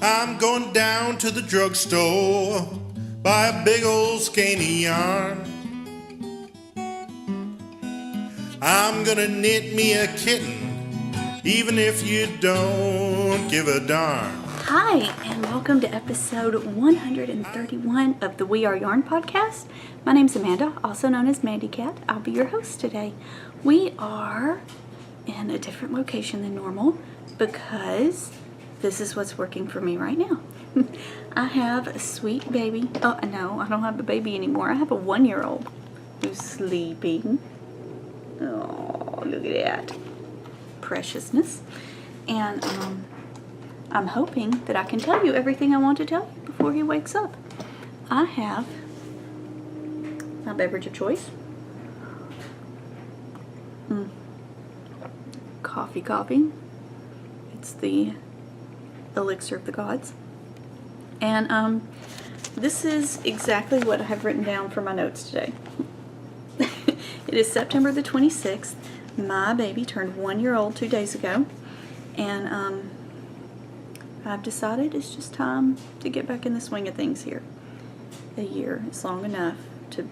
I'm going down to the drugstore, buy a big old skein of yarn. I'm gonna knit me a kitten, even if you don't give a darn. Hi, and welcome to episode 131 of the We Are Yarn podcast. My name's Amanda, also known as Mandy Cat. I'll be your host today. We are in a different location than normal because this is what's working for me right now. I have a sweet baby. Oh, no, I don't have a baby anymore. I have a 1-year-old who's sleeping. Oh, look at that preciousness. And I'm hoping that I can tell you everything I want to tell you before he wakes up. I have my beverage of choice. Coffee. It's the elixir of the gods. And this is exactly what I have written down for my notes today. It is September the 26th. My baby turned 1 year old 2 days ago. And I've decided it's just time to get back in the swing of things here. A year is long enough to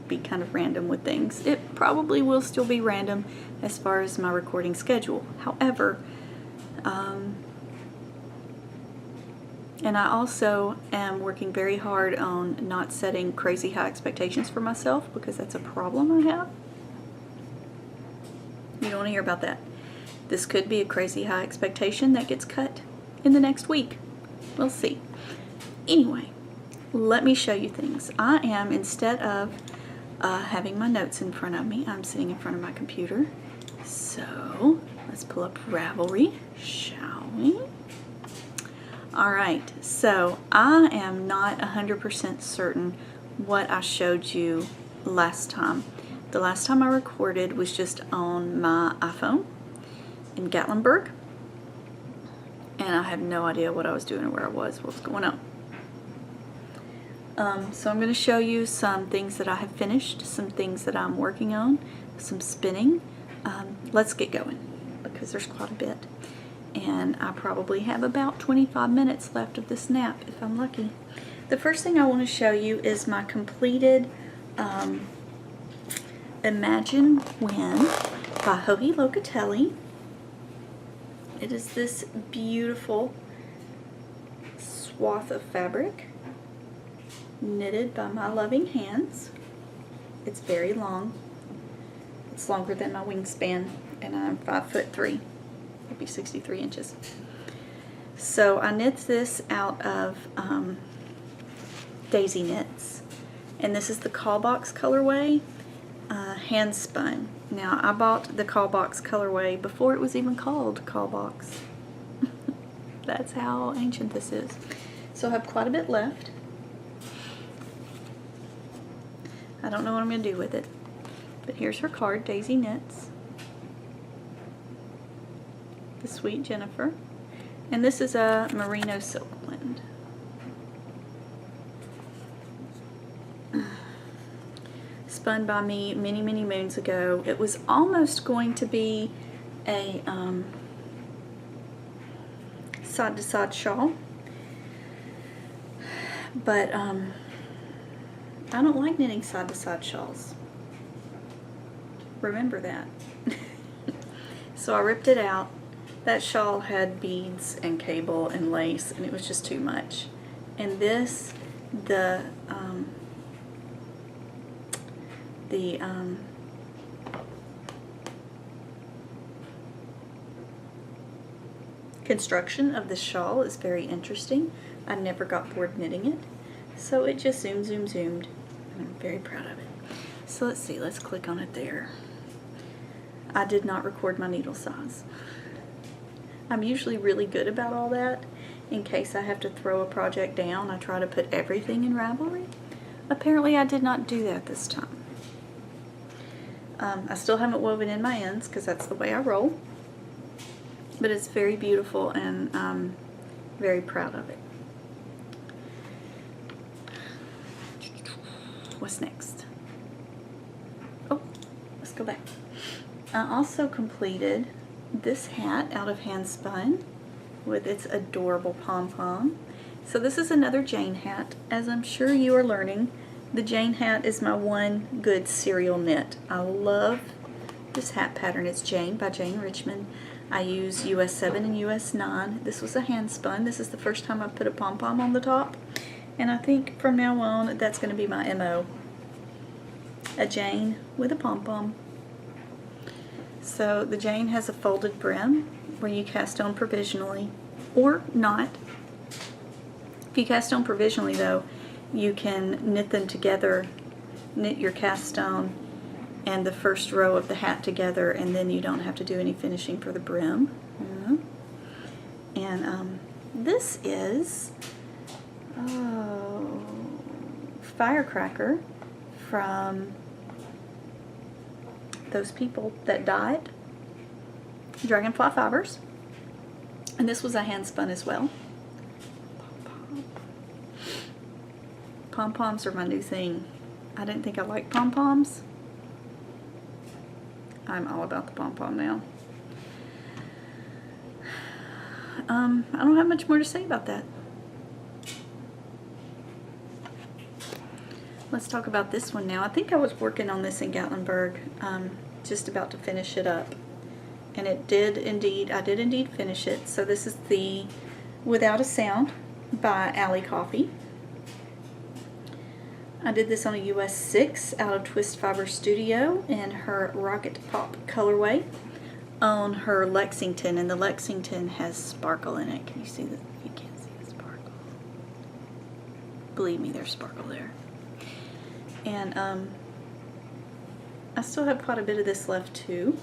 be kind of random with things. It probably will still be random as far as my recording schedule. However, and I also am working very hard on not setting crazy high expectations for myself because that's a problem I have. You don't want to hear about that. This could be a crazy high expectation that gets cut in the next week. We'll see. Anyway, let me show you things. I am, instead of having my notes in front of me, I'm sitting in front of my computer. So let's pull up Ravelry, shall we? Alright, so I am not 100% certain what I showed you last time. The last time I recorded was just on my iPhone in Gatlinburg. And I have no idea what I was doing or where I was, what's going on. So I'm going to show you some things that I have finished, some things that I'm working on, some spinning. Let's get going because there's quite a bit. And I probably have about 25 minutes left of this nap if I'm lucky. The first thing I want to show you is my completed Imagine When by Joji Locatelli. It is this beautiful swath of fabric knitted by my loving hands. It's very long. It's longer than my wingspan, and I'm 5'3". It'll be 63 inches. So I knit this out of Daisy Knits, and this is the Call Box colorway, hand spun. Now I bought the Call Box colorway before it was even called Call Box. That's how ancient this is. So I have quite a bit left. I don't know what I'm going to do with it, but here's her card, Daisy Knits. The Sweet Jennifer. And this is a merino silk blend. Spun by me many moons ago. It was almost going to be a side-to-side shawl, but I don't like knitting side-to-side shawls. Remember that. So I ripped it out. That shawl had beads and cable and lace, and it was just too much. And this, the construction of the shawl is very interesting. I never got bored knitting it, so it just zoomed, and I'm very proud of it. So let's see, let's click on it there. I did not record my needle size. I'm usually really good about all that. In case I have to throw a project down, I try to put everything in Ravelry. Apparently I did not do that this time. I still haven't woven in my ends because that's the way I roll. But it's very beautiful, and I'm very proud of it. What's next? Oh, let's go back. I also completed this hat out of Handspun. with its adorable pom-pom. So this is another Jane hat. As I'm sure you are learning, the Jane hat is my one good serial knit. I love this hat pattern. It's Jane by Jane Richmond. I use US 7 and US 9. This was a hand spun. This is the first time I've put a pom-pom on the top. And I think from now on, that's going to be my MO. A Jane with a pom-pom. So the Jane has a folded brim where you cast on provisionally or not. If you cast on provisionally though, you can knit them together, knit your cast on and the first row of the hat together, and then you don't have to do any finishing for the brim. And this is Firecracker from those people that died, Dragonfly Fibers, and this was a hand spun as well. Pom-poms are my new thing. I didn't think I liked pom-poms. I'm all about the pom-pom now. I don't have much more to say about that. Let's talk about this one now. I think I was working on this in Gatlinburg, just about to finish it up. And I did indeed finish it. So this is the Without a Sound by Allie Coffee. I did this on a US 6 out of Twist Fiber Studio in her Rocket Pop colorway on her Lexington, and the Lexington has sparkle in it. Can you see that? You can't see the sparkle. Believe me, there's sparkle there. And I still have quite a bit of this left too.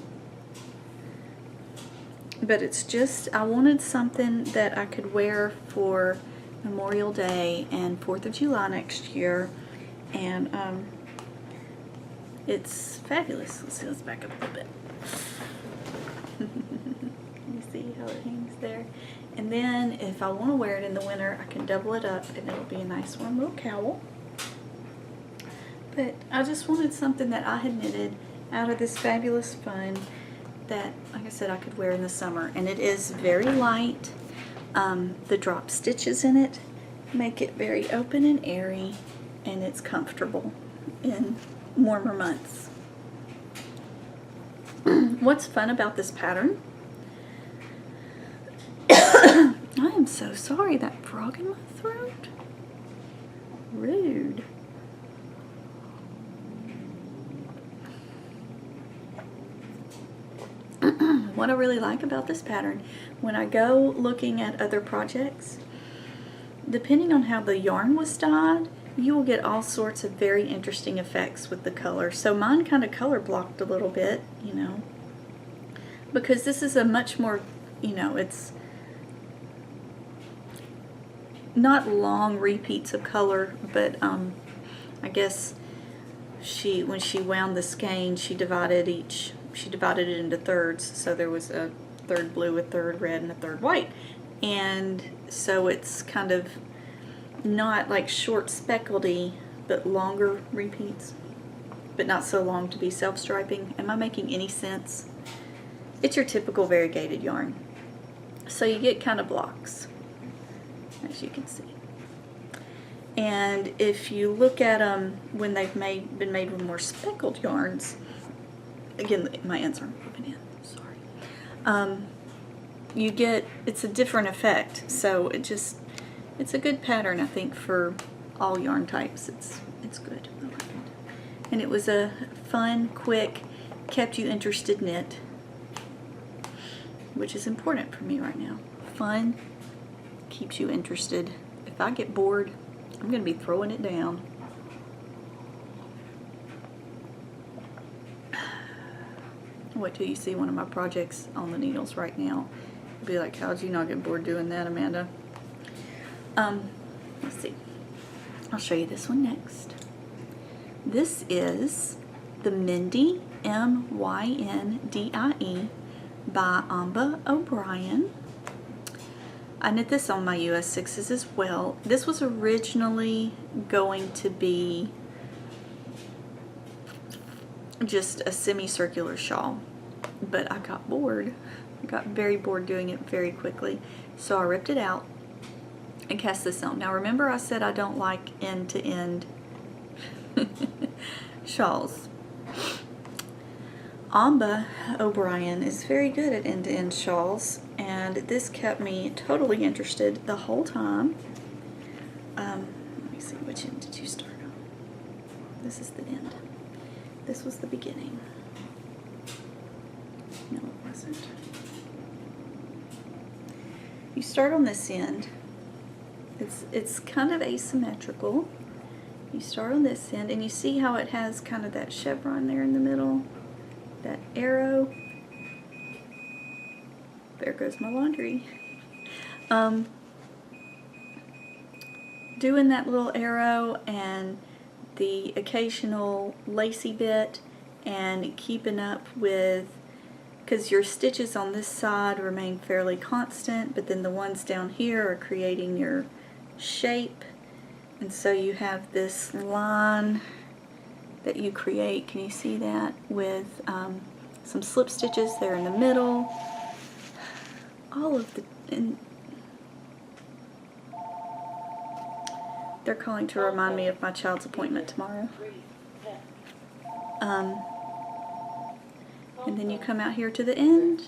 But it's just, I wanted something that I could wear for Memorial Day and 4th of July next year. And it's fabulous. Let's back up a little bit. You see how it hangs there? And then if I want to wear it in the winter, I can double it up and it'll be a nice warm little cowl. But I just wanted something that I had knitted out of this fabulous fun that, like I said, I could wear in the summer. And it is very light. The drop stitches in it make it very open and airy, and it's comfortable in warmer months. What's fun about this pattern? I am so sorry, that frog in my throat. Rude. What I really like about this pattern, when I go looking at other projects, depending on how the yarn was dyed, you will get all sorts of very interesting effects with the color. So mine kind of color blocked a little bit, you know, because this is a much more, you know, it's not long repeats of color, but I guess when she wound the skein, she divided it into thirds. So there was a third blue, a third red, and a third white. And so it's kind of not like short speckledy, but longer repeats, but not so long to be self-striping. Am I making any sense? It's your typical variegated yarn. So you get kind of blocks, as you can see. And if you look at them when they've been made with more speckled yarns, again, my ends aren't moving in, sorry. You get, it's a different effect. So it's a good pattern, I think, for all yarn types. It's good. I like it. And it was a fun, quick, kept you interested knit, which is important for me right now. Fun, keeps you interested. If I get bored, I'm going to be throwing it down. Wait till you see one of my projects on the needles right now. You'll be like, how'd you not get bored doing that, Amanda? Let's see. I'll show you this one next. This is the Myndie, M-Y-N-D-I-E, by Amba O'Brien. I knit this on my US 6s as well. This was originally going to be just a semicircular shawl, but I got bored. I got very bored doing it very quickly. So I ripped it out and cast this on. Now remember I said I don't like end-to-end shawls. Amba O'Brien is very good at end-to-end shawls, and this kept me totally interested the whole time. Let me see, which end did you start on? This is the end. This was the beginning. No, it wasn't. You start on this end. It's kind of asymmetrical. You start on this end, and you see how it has kind of that chevron there in the middle, that arrow. There goes my laundry. Doing that little arrow and the occasional lacy bit, and keeping up with, because your stitches on this side remain fairly constant, but then the ones down here are creating your shape, and so you have this line that you create. Can you see that? With some slip stitches there in the middle. All of the, and they're calling to remind me of my child's appointment tomorrow. And then you come out here to the end.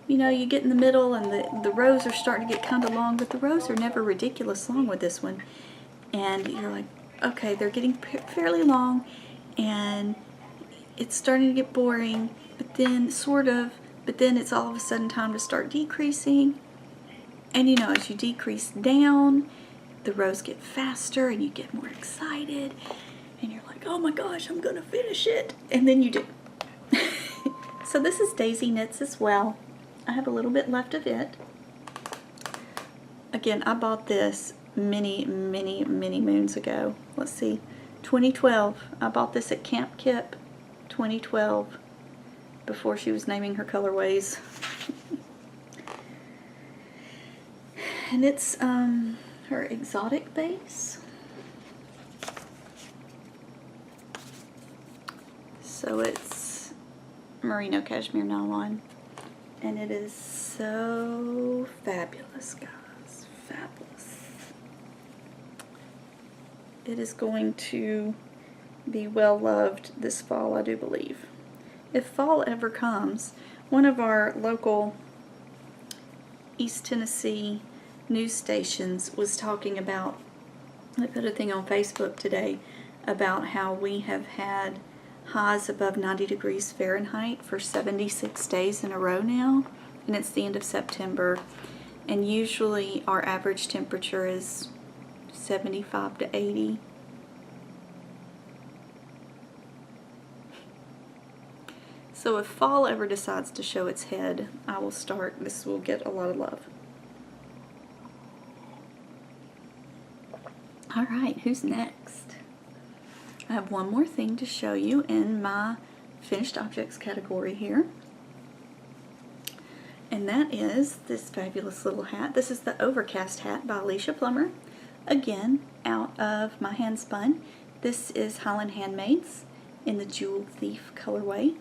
You know, you get in the middle, and the rows are starting to get kind of long, but the rows are never ridiculous long with this one. And you're like, okay, they're getting fairly long, and it's starting to get boring, but then but then it's all of a sudden time to start decreasing. And you know, as you decrease down, the rows get faster, and you get more excited, and you're like, oh my gosh, I'm gonna finish it. And then you do. So this is Daisy Knits as well. I have a little bit left of it. Again, I bought this many moons ago. Let's see, 2012. I bought this at Camp Kip, 2012, before she was naming her colorways. And it's her exotic base. So it's merino cashmere nylon, and it is so fabulous, guys. Fabulous. It is going to be well loved this fall, I do believe. If fall ever comes, one of our local East Tennessee news stations was talking about, I put a thing on Facebook today about how we have had highs above 90 degrees Fahrenheit for 76 days in a row now, and it's the end of September, and usually our average temperature is 75 to 80. So if fall ever decides to show its head, I will start. This will get a lot of love. All right, who's next? I have one more thing to show you in my finished objects category here. And that is this fabulous little hat. This is the Overcast hat by Alicia Plummer. Again, out of my hand spun. This is Highland Handmaids in the Jewel Thief colorway.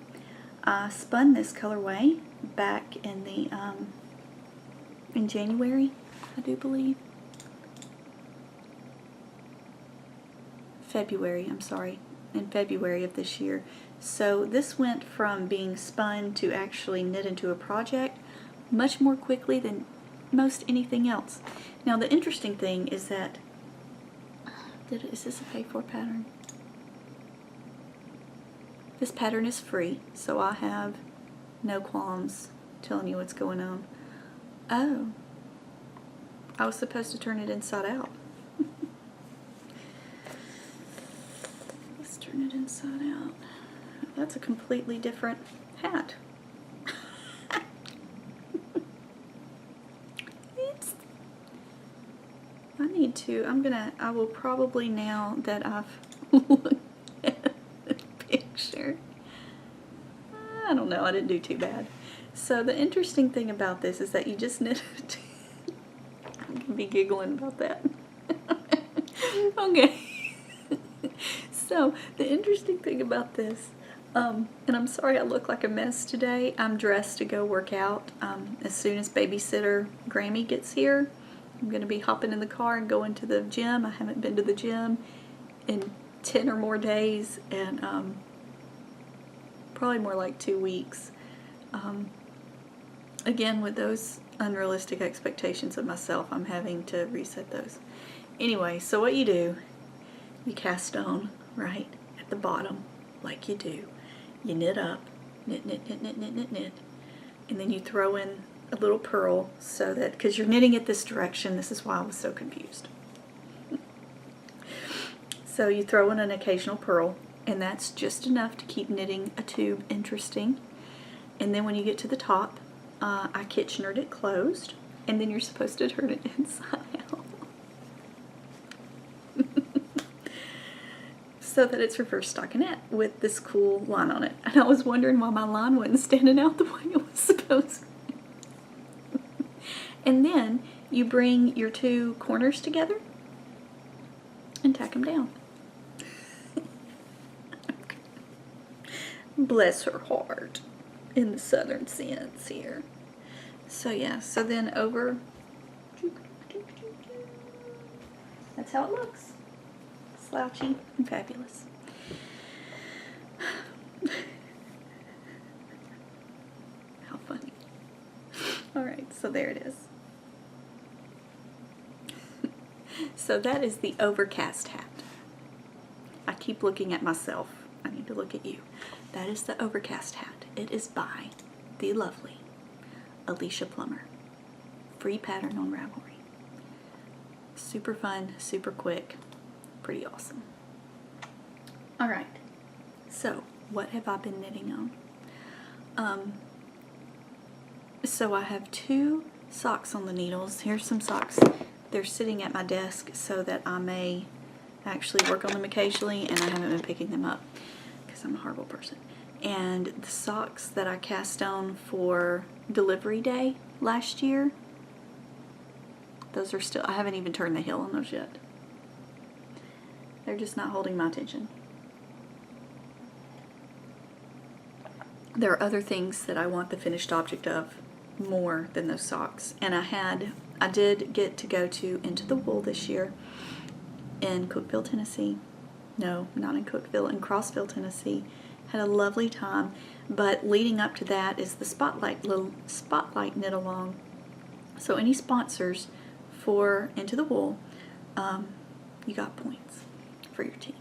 I spun this colorway back in the in January, I do believe. February, I'm sorry, in February of this year. So this went from being spun to actually knit into a project much more quickly than most anything else. Now the interesting thing is that, is this a pay-for pattern? This pattern is free, so I have no qualms telling you what's going on. Oh, I was supposed to turn it inside out. Let's turn it inside out. That's a completely different hat. I will probably, now that I've looked at the picture, I don't know, I didn't do too bad. So the interesting thing about this is that you just knit it. I'm going to be giggling about that. Okay. So the interesting thing about this, And I'm sorry I look like a mess today. I'm dressed to go work out. As soon as babysitter Grammy gets here, I'm going to be hopping in the car and going to the gym. I haven't been to the gym in 10 or more days, and probably more like 2 weeks. Again, with those unrealistic expectations of myself, I'm having to reset those. Anyway, so what you do, you cast on, right, at the bottom, like you do. You knit up, knit, knit, knit, knit, knit, knit, knit, and then you throw in a little purl so that, because you're knitting it this direction, this is why I was so confused. So you throw in an occasional purl, and that's just enough to keep knitting a tube interesting. And then when you get to the top, I Kitchenered it closed, and then you're supposed to turn it inside out. So that it's reverse stockinette with this cool line on it. And I was wondering why my line wasn't standing out the way it was supposed to. And then you bring your two corners together and tack them down. Bless her heart, in the southern sense here. So yeah, so then over, that's how it looks. Slouchy and fabulous. How funny. Alright, so there it is. So that is the Overcast hat. I keep looking at myself. I need to look at you. That is the Overcast hat. It is by the lovely Alicia Plummer. Free pattern on Ravelry. Super fun, super quick, pretty awesome. Alright, so what have I been knitting on? So I have 2 socks on the needles. Here's some socks. They're sitting at my desk so that I may actually work on them occasionally, and I haven't been picking them up because I'm a horrible person. And the socks that I cast on for delivery day last year, those are still, I haven't even turned the heel on those yet. They're just not holding my attention. There are other things that I want the finished object of more than those socks. And I did get to go to Into the Wool this year in Cookeville, Tennessee. No, not in Cookeville, in Crossville, Tennessee. Had a lovely time, but leading up to that is the little spotlight knit along. So any sponsors for Into the Wool, you got points for your team.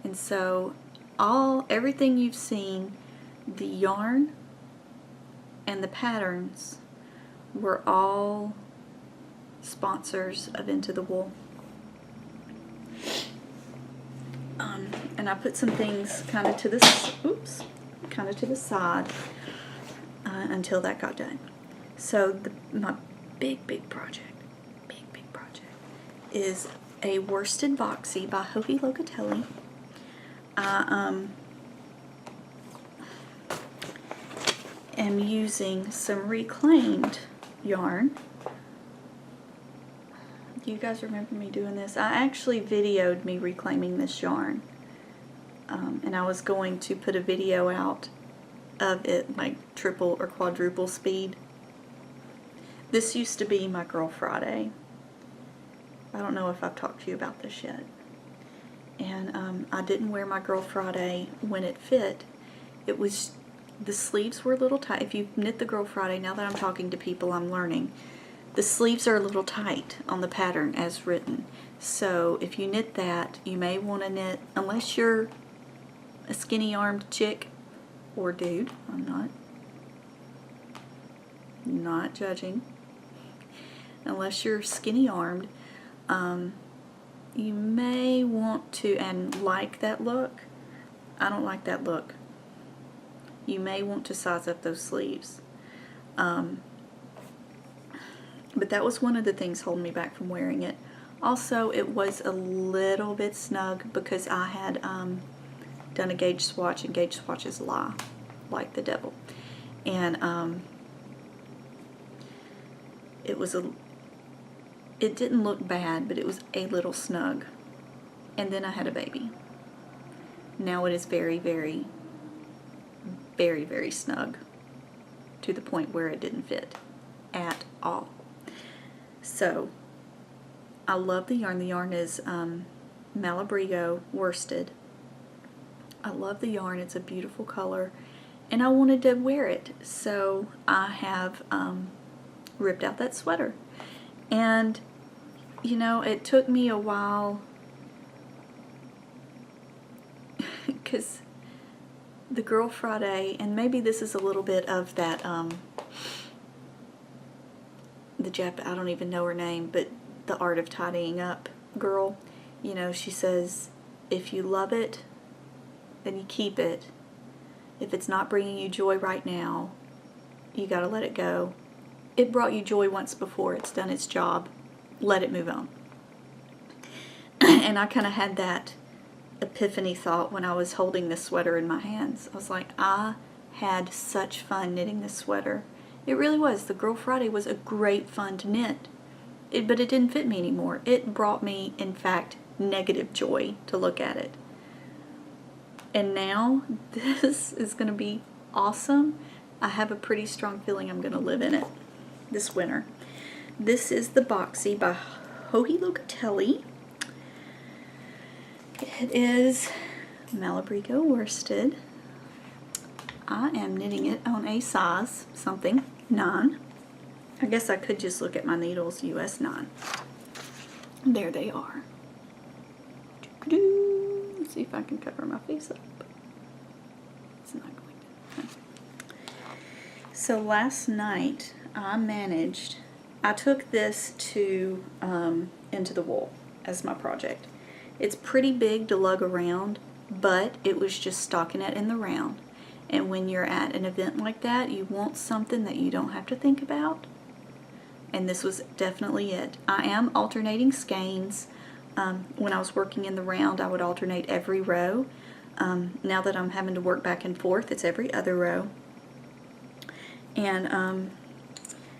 And so everything you've seen, the yarn and the patterns were all sponsors of Into the Wool. And I put some things kind of to the side until that got done. So my big project is a worsted boxy by Joji Locatelli. I am using some reclaimed yarn. Do you guys remember me doing this? I actually videoed me reclaiming this yarn. And I was going to put a video out of it like triple or quadruple speed. This used to be my Girl Friday. I don't know if I've talked to you about this yet. And I didn't wear my Girl Friday when it fit. The sleeves were a little tight. If you knit the Girl Friday, now that I'm talking to people, I'm learning. The sleeves are a little tight on the pattern as written. So if you knit that, you may want to knit, unless you're a skinny-armed chick or dude, I'm not judging. Unless you're skinny-armed, you may want to, and like that look, I don't like that look. You may want to size up those sleeves. But that was one of the things holding me back from wearing it. Also, it was a little bit snug because I had done a gauge swatch, and gauge swatches lie like the devil. And it didn't look bad, but it was a little snug. And then I had a baby. Now it is very, very very, very snug to the point where it didn't fit at all. So I love the yarn. The yarn is Malabrigo worsted. I love the yarn. It's a beautiful color, and I wanted to wear it, so I have ripped out that sweater. And you know, it took me a while because the Girl Friday, and maybe this is a little bit of that I don't even know her name, but the Art of Tidying Up girl. You know, she says, if you love it, then you keep it. If it's not bringing you joy right now, you gotta let it go. It brought you joy once before. It's done its job. Let it move on. And I kind of had that epiphany thought when I was holding this sweater in my hands. I was like, I had such fun knitting this sweater. It really was. The Girl Friday was a great fun to knit. But it didn't fit me anymore. It brought me, in fact, negative joy to look at it. And now this is going to be awesome. I have a pretty strong feeling I'm going to live in it this winter. This is the Boxy by Joji Locatelli. It is Malabrigo worsted. I am knitting it on a size something 9. I guess I could just look at my needles, US 9. There they are. Let's see if I can cover my face up. It's not going to. So last night I took this to Into the Wool as my project. It's pretty big to lug around, but it was just stockinette in the round. And when you're at an event like that, you want something that you don't have to think about. And this was definitely it. I am alternating skeins. When I was working in the round, I would alternate every row. Now that I'm having to work back and forth, it's every other row. And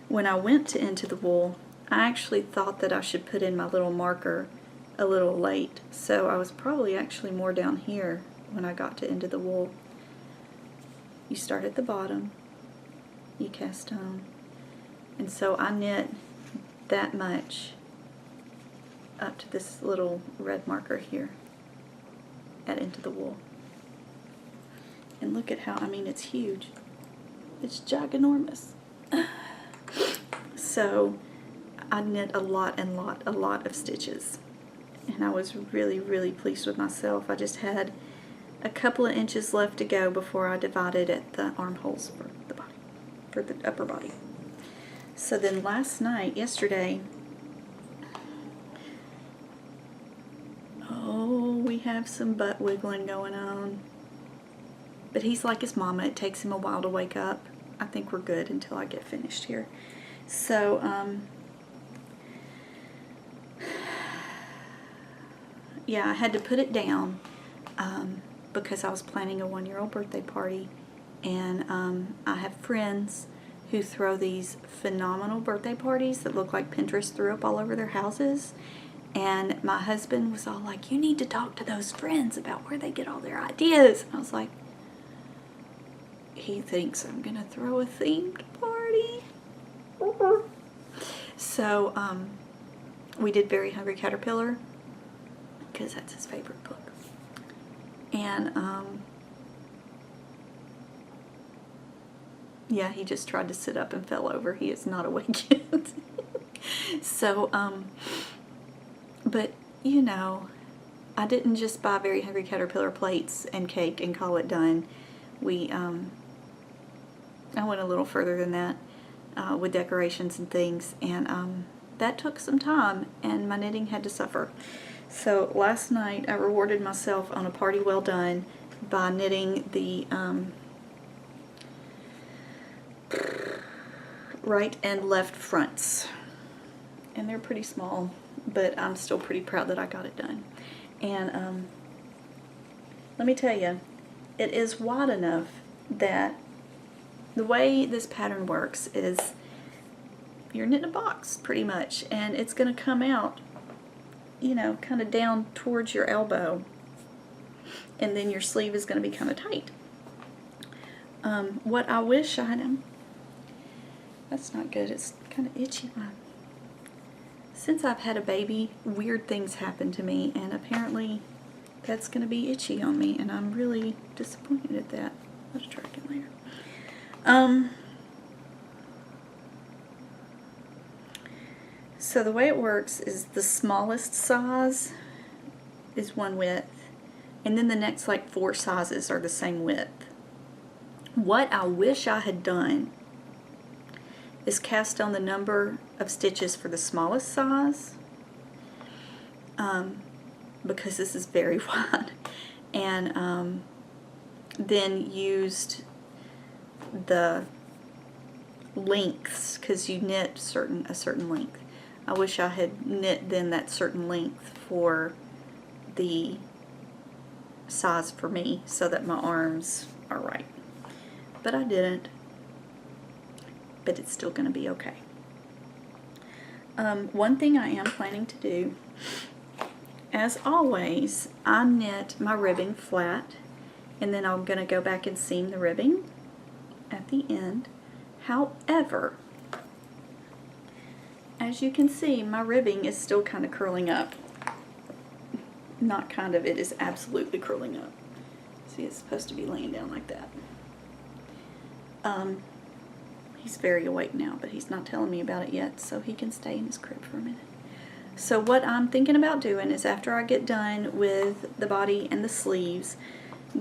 when I went to Into the Wool, I actually thought that I should put in my little marker a little late. So I was probably actually more down here when I got to Into the Wool. You start at the bottom, you cast on, and so I knit that much up to this little red marker here at Into the Wool. And look at how, I mean, it's huge. It's giganormous. So I knit a lot of stitches, and I was really, really pleased with myself. I just had a couple of inches left to go before I divided at the armholes for the body, for the upper body. So then yesterday, we have some butt wiggling going on. But he's like his mama. It takes him a while to wake up. I think we're good until I get finished here. So, yeah, I had to put it down because I was planning a 1-year-old birthday party. And I have friends who throw these phenomenal birthday parties that look like Pinterest threw up all over their houses. And my husband was all like, you need to talk to those friends about where they get all their ideas. And I was like, he thinks I'm going to throw a themed party. So we did Very Hungry Caterpillar because that's his favorite book. And yeah, he just tried to sit up and fell over. He is not awake yet. So, but, you know, I didn't just buy Very Hungry Caterpillar plates and cake and call it done. I went a little further than that with decorations and things, and that took some time, and my knitting had to suffer. So last night I rewarded myself on a party well done by knitting the right and left fronts. And they're pretty small, but I'm still pretty proud that I got it done. And let me tell you, it is wide enough that the way this pattern works is you're knitting a box pretty much, and it's going to come out, you know, kind of down towards your elbow, and then your sleeve is going to be kind of tight. What I wish I had, that's not good, it's kind of itchy. Since I've had a baby, weird things happen to me, and apparently that's going to be itchy on me, and I'm really disappointed at that. I'll just try again later. So the way it works is the smallest size is one width, and then the next like 4 sizes are the same width. What I wish I had done is cast on the number of stitches for the smallest size, because this is very wide, and then used the lengths, because you knit a certain length. I wish I had knit then that certain length for the size for me so that my arms are right. But I didn't. But it's still going to be okay. One thing I am planning to do, as always, I knit my ribbing flat, and then I'm going to go back and seam the ribbing at the end. However, as you can see, my ribbing is still kind of curling up. Not kind of, it is absolutely curling up. See, it's supposed to be laying down like that. He's very awake now, but he's not telling me about it yet, so he can stay in his crib for a minute. So what I'm thinking about doing is, after I get done with the body and the sleeves,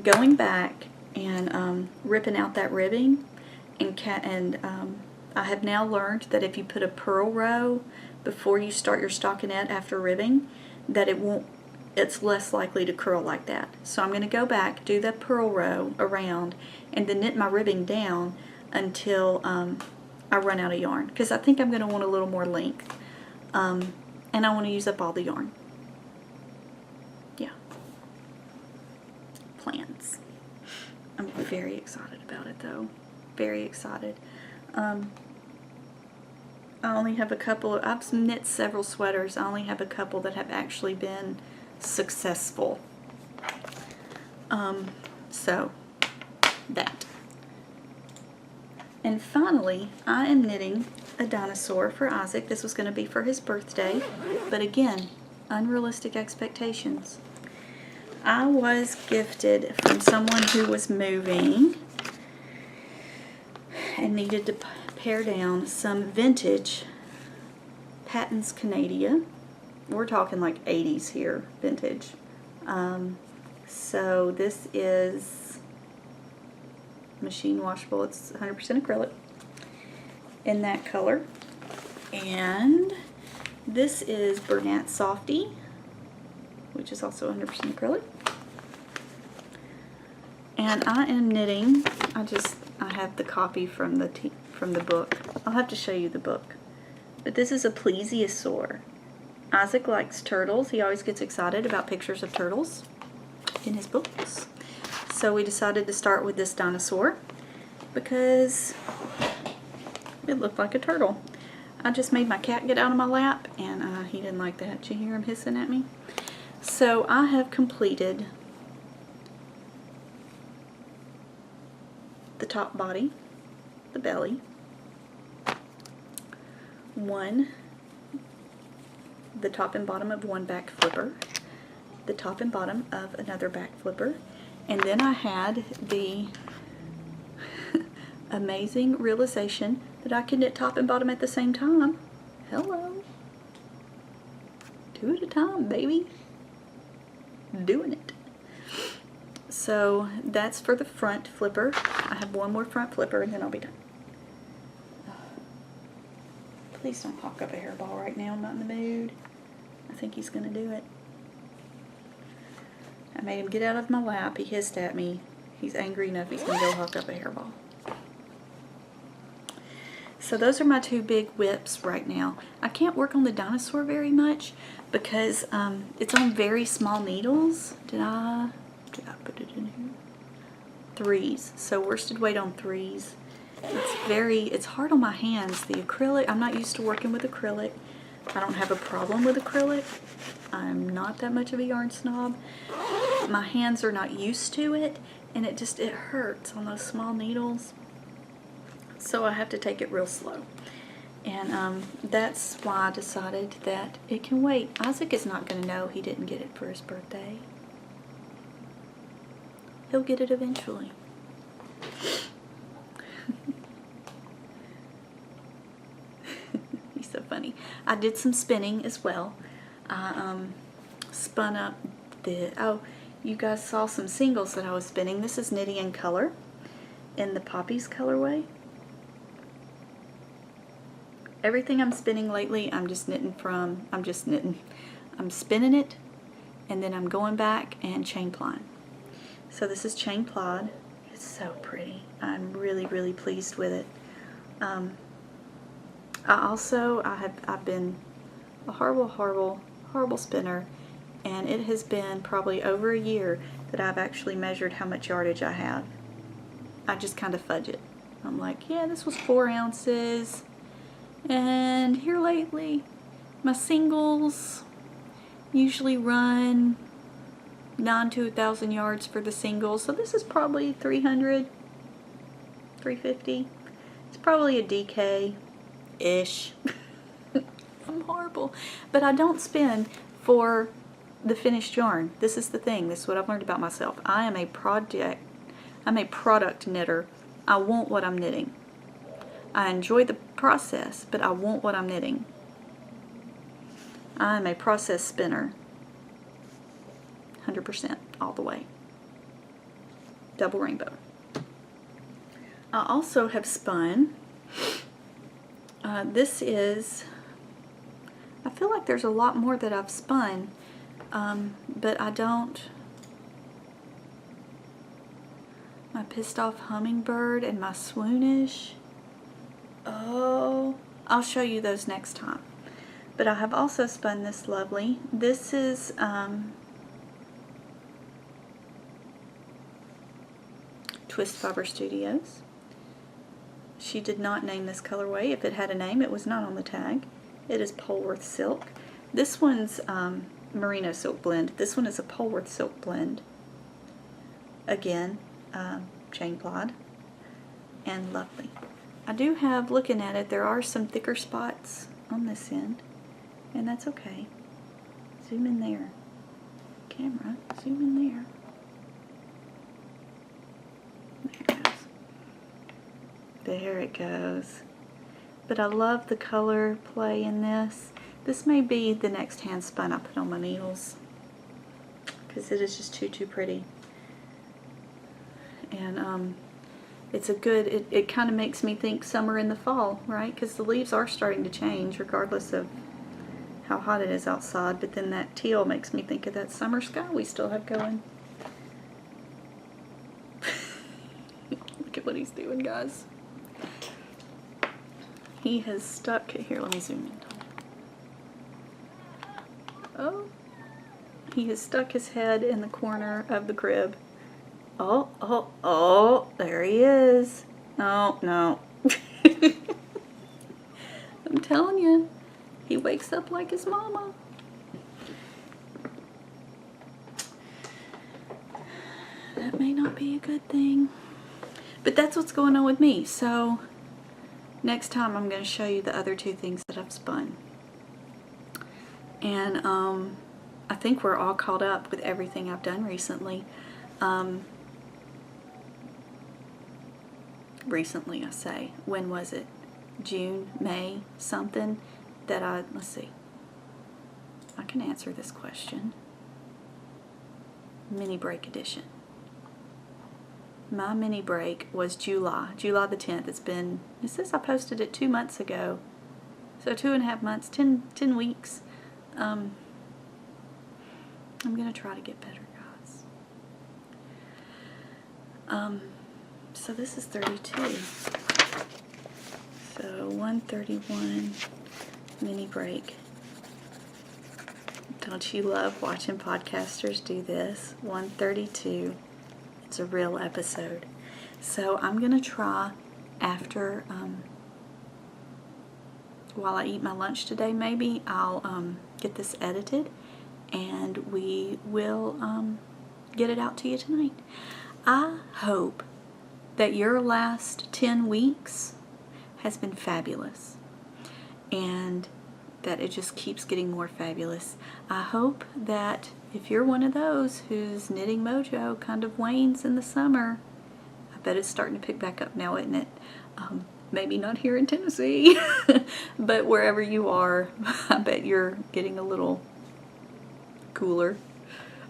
going back and ripping out that ribbing, and I have now learned that if you put a purl row before you start your stockinette after ribbing, that it's less likely to curl like that. So I'm going to go back, do that purl row around, and then knit my ribbing down until I run out of yarn, because I think I'm going to want a little more length, and I want to use up all the yarn. Yeah. Plans. I'm very excited about it though. Very excited. I only have a couple I've knit several sweaters. I only have a couple that have actually been successful. So that. And finally, I am knitting a dinosaur for Isaac. This was going to be for his birthday, but again, unrealistic expectations. I was gifted from someone who was moving and needed to pare down some vintage Patons Canadia. We're talking like 80s here, vintage. So this is machine washable. It's 100% acrylic in that color. And this is Bernat Softy, which is also 100% acrylic. And I am knitting, I have the copy from the book. I'll have to show you the book. But this is a plesiosaur. Isaac likes turtles. He always gets excited about pictures of turtles in his books. So we decided to start with this dinosaur because it looked like a turtle. I just made my cat get out of my lap, and he didn't like that. Did you hear him hissing at me? So I have completed the top body, the belly, the top and bottom of one back flipper, the top and bottom of another back flipper, and then I had the amazing realization that I can knit top and bottom at the same time. Hello. 2 at a time, baby. Doing it. So that's for the front flipper. I have one more front flipper and then I'll be done. Please don't hawk up a hairball right now. I'm not in the mood. I think he's going to do it. I made him get out of my lap. He hissed at me. He's angry enough he's going to go hawk up a hairball. So those are my 2 big whips right now. I can't work on the dinosaur very much because it's on very small needles. Did I put it in here? 3s. So worsted weight on 3s. It's hard on my hands. The acrylic, I'm not used to working with acrylic. I don't have a problem with acrylic. I'm not that much of a yarn snob. My hands are not used to it, and it hurts on those small needles. So I have to take it real slow. And that's why I decided that it can wait. Isaac is not going to know he didn't get it for his birthday. He'll get it eventually. He's so funny. I did some spinning as well. I spun up you guys saw some singles that I was spinning. This is Knitting in Color in the Poppies colorway. Everything I'm spinning lately, I'm spinning it, and then I'm going back and chain plying. So this is chain plied. It's so pretty. I'm really, really pleased with it. I've been a horrible spinner, and it has been probably over a year that I've actually measured how much yardage I have. I just kind of fudge it. I'm like, yeah, this was 4 ounces. And here lately, my singles usually run 9 to 1,000 yards for the singles. So this is probably 300, 350. It's probably a DK-ish. I'm horrible. But I don't spin for the finished yarn. This is the thing. This is what I've learned about myself. I'm a product knitter. I want what I'm knitting. I enjoy the process, but I want what I'm knitting. I'm a process spinner. 100% all the way. Double rainbow. I also have spun. I feel like there's a lot more that I've spun, but I don't. My Pissed Off Hummingbird and my Swoonish. Oh, I'll show you those next time. But I have also spun this lovely. This is Twist Fiber Studios. She did not name this colorway. If it had a name, it was not on the tag. It is Polworth Silk. This one's Merino Silk Blend. This one is a Polworth Silk Blend. Again, chain plied and lovely. I do have, looking at it, there are some thicker spots on this end, and that's okay. Zoom in there. Camera, zoom in there. There it goes. There it goes. But I love the color play in this. This may be the next hand spun I put on my needles, because it is just too pretty. And it's a good, it kind of makes me think summer in the fall, right? Because the leaves are starting to change regardless of how hot it is outside, but then that teal makes me think of that summer sky we still have going. Look at what he's doing, guys. He has stuck, here, let me zoom in. Oh, he has stuck his head in the corner of the crib. Oh, there he is. Oh, no. I'm telling you, he wakes up like his mama. That may not be a good thing. But that's what's going on with me. So, next time I'm going to show you the other 2 things that I've spun. And I think we're all caught up with everything I've done recently. Recently, I say. When was it? June, May, something that let's see. I can answer this question. Mini break edition. My mini break was July the 10th. It says I posted it 2 months ago. So 2.5 months, 10 weeks. I'm going to try to get better, guys. So this is 32. So 131 mini break. Don't you love watching podcasters do this? 132. It's a real episode. So I'm going to try after, while I eat my lunch today, maybe I'll get this edited and we will get it out to you tonight. I hope that your last 10 weeks has been fabulous and that it just keeps getting more fabulous. I hope that if you're one of those whose knitting mojo kind of wanes in the summer, I bet it's starting to pick back up now, isn't it? Maybe not here in Tennessee, but wherever you are, I bet you're getting a little cooler.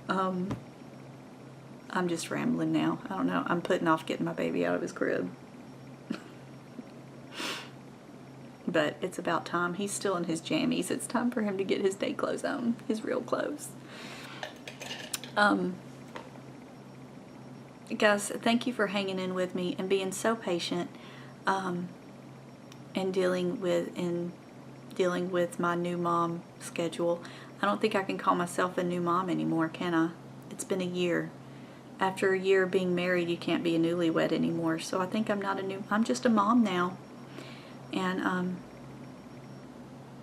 I'm just rambling now. I don't know. I'm putting off getting my baby out of his crib. But it's about time. He's still in his jammies. It's time for him to get his day clothes on, his real clothes. Guys, thank you for hanging in with me and being so patient, and dealing with my new mom schedule. I don't think I can call myself a new mom anymore, can I? It's been a year. After a year being married, you can't be a newlywed anymore. So I think I'm just a mom now. And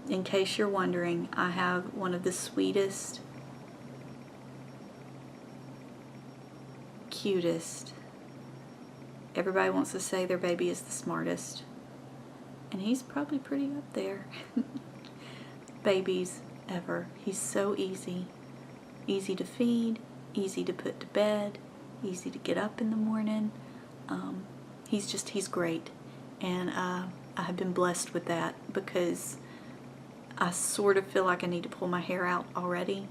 in case you're wondering, I have one of the sweetest, cutest, everybody wants to say their baby is the smartest, and he's probably pretty up there, babies ever. He's so easy to feed, easy to put to bed, easy to get up in the morning. He's great, and I have been blessed with that, because I sort of feel like I need to pull my hair out already,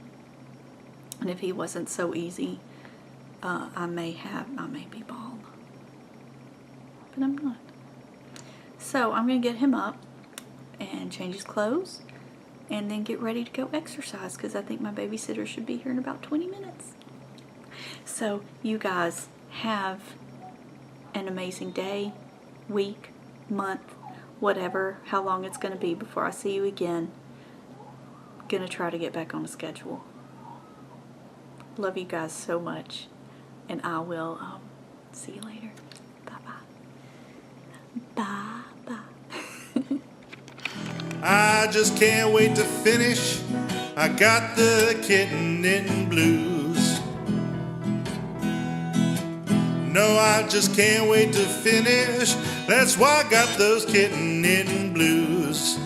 and if he wasn't so easy, I may be bald, but I'm not. So I'm going to get him up and change his clothes and then get ready to go exercise, because I think my babysitter should be here in about 20 minutes. So you guys have an amazing day, week, month, whatever, how long it's going to be before I see you again. Going to try to get back on a schedule. Love you guys so much, and I will see you later. Bye-bye. Bye-bye. I just can't wait to finish. I got the kitten knitting blues. No, I just can't wait to finish. That's why I got those kitten knitting blues.